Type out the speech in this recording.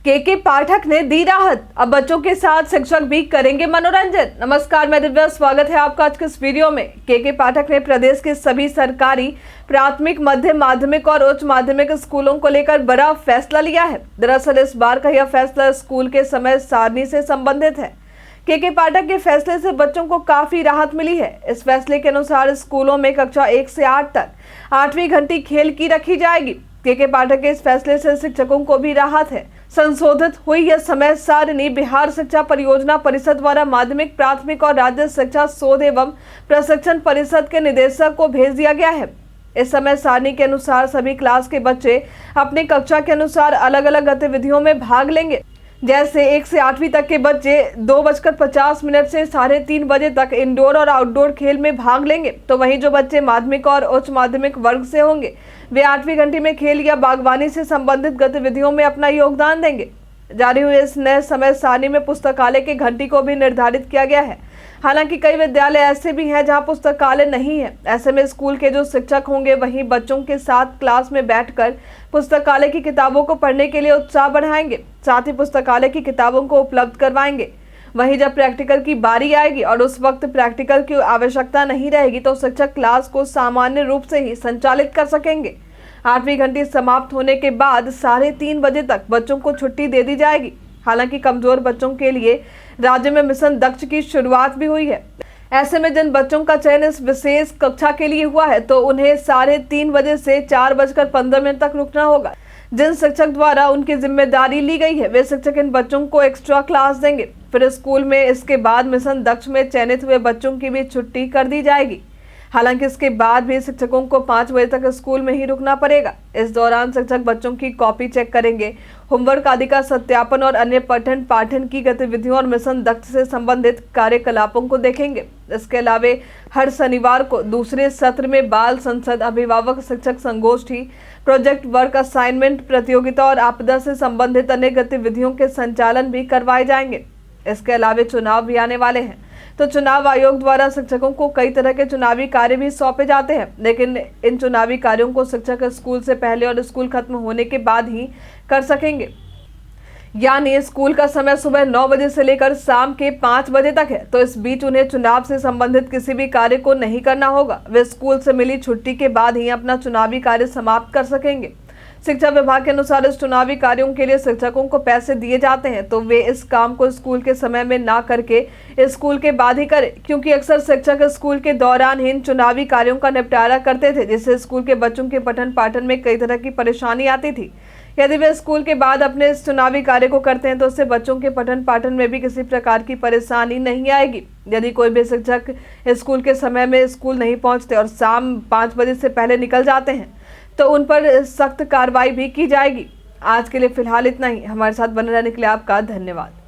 के पाठक ने दी राहत। अब बच्चों के साथ शिक्षक भी करेंगे मनोरंजन। नमस्कार, मैं दिव्या, स्वागत है आपका आज के इस वीडियो में। के पाठक ने प्रदेश के सभी सरकारी प्राथमिक, मध्य माध्यमिक और उच्च माध्यमिक स्कूलों को लेकर बड़ा फैसला लिया है। दरअसल इस बार का यह फैसला स्कूल के समय सारणी से संबंधित है। के पाठक के फैसले से बच्चों को काफी राहत मिली है। इस फैसले के अनुसार स्कूलों में कक्षा 1 से 8 तक 8वीं घंटी खेल की रखी जाएगी। के पाठक के इस फैसले से शिक्षकों को भी राहत है। संशोधित हुई यह समय सारणी बिहार शिक्षा परियोजना परिषद द्वारा माध्यमिक, प्राथमिक और राज्य शिक्षा शोध एवं प्रशिक्षण परिषद के निदेशक को भेज दिया गया है। इस समय सारणी के अनुसार सभी क्लास के बच्चे अपनी कक्षा के अनुसार अलग अलग गतिविधियों में भाग लेंगे। जैसे 1 से 8वीं तक के बच्चे 2:50 से 3:30 बजे तक इंडोर और आउटडोर खेल में भाग लेंगे, तो वहीं जो बच्चे माध्यमिक और उच्च माध्यमिक वर्ग से होंगे वे 8वीं घंटी में खेल या बागवानी से संबंधित गतिविधियों में अपना योगदान देंगे। जारी हुए इस नए समय सारणी में पुस्तकालय की घंटी को भी निर्धारित किया गया है। हालांकि कई विद्यालय ऐसे भी हैं जहां पुस्तकालय नहीं है। ऐसे में स्कूल के जो शिक्षक होंगे वहीं बच्चों के साथ क्लास में बैठकर पुस्तकालय की किताबों को पढ़ने के लिए उत्साह बढ़ाएंगे, साथ ही पुस्तकालय की किताबों को उपलब्ध करवाएंगे। वहीं जब प्रैक्टिकल की बारी आएगी और उस वक्त प्रैक्टिकल की आवश्यकता नहीं रहेगी तो शिक्षक क्लास को सामान्य रूप से ही संचालित कर सकेंगे। 8वीं घंटी समाप्त होने के बाद 3:30 बजे तक बच्चों को छुट्टी दे दी जाएगी। हालांकि कमजोर बच्चों के लिए राज्य में मिशन दक्ष की शुरुआत भी हुई है। ऐसे में जिन बच्चों का चयन इस विशेष कक्षा के लिए हुआ है तो उन्हें 3:30 बजे से 4:15 तक रुकना होगा। जिन शिक्षक द्वारा उनकी जिम्मेदारी ली गई है वे शिक्षक इन बच्चों को एक्स्ट्रा क्लास देंगे। फिर स्कूल में इसके बाद मिशन दक्ष में चयनित हुए बच्चों की भी छुट्टी कर दी जाएगी। हालांकि इसके बाद भी शिक्षकों को 5 बजे तक स्कूल में ही रुकना पड़ेगा। इस दौरान शिक्षक बच्चों की कॉपी चेक करेंगे, होमवर्क आदि का सत्यापन और अन्य पठन पाठन की गतिविधियों और मिशन दक्ष से संबंधित कार्यकलापों को देखेंगे। इसके अलावा हर शनिवार को दूसरे सत्र में बाल संसद, अभिभावक शिक्षक संगोष्ठी, प्रोजेक्ट वर्क, असाइनमेंट प्रतियोगिता और आपदा से संबंधित अन्य गतिविधियों के संचालन भी करवाए जाएंगे। इसके अलावा चुनाव भी आने वाले हैं, तो चुनाव आयोग द्वारा शिक्षकों को कई तरह के चुनावी कार्य भी सौंपे जाते हैं, लेकिन इन चुनावी कार्यों को शिक्षक स्कूल से पहले और स्कूल खत्म होने के बाद ही कर सकेंगे। यानी स्कूल का समय सुबह 9 बजे से लेकर शाम के 5 बजे तक है, तो इस बीच उन्हें चुनाव से संबंधित किसी भी कार्य को नहीं करना होगा। वे स्कूल से मिली छुट्टी के बाद ही अपना चुनावी कार्य समाप्त कर सकेंगे। शिक्षा विभाग के अनुसार इस चुनावी कार्यों के लिए शिक्षकों को पैसे दिए जाते हैं, तो वे इस काम को स्कूल के समय में ना करके स्कूल के बाद ही करें, क्योंकि अक्सर शिक्षक स्कूल के दौरान ही इन चुनावी कार्यों का निपटारा करते थे, जिससे स्कूल के बच्चों के पठन पाठन में कई तरह की परेशानी आती थी। यदि वे स्कूल के बाद अपने इस चुनावी कार्य को करते हैं तो उससे बच्चों के पठन पाठन में भी किसी प्रकार की परेशानी नहीं आएगी। यदि कोई भी शिक्षक स्कूल के समय में स्कूल नहीं पहुंचते और शाम 5 बजे से पहले निकल जाते हैं तो उन पर सख्त कार्रवाई भी की जाएगी। आज के लिए फिलहाल इतना ही। हमारे साथ बने रहने के लिए आपका धन्यवाद।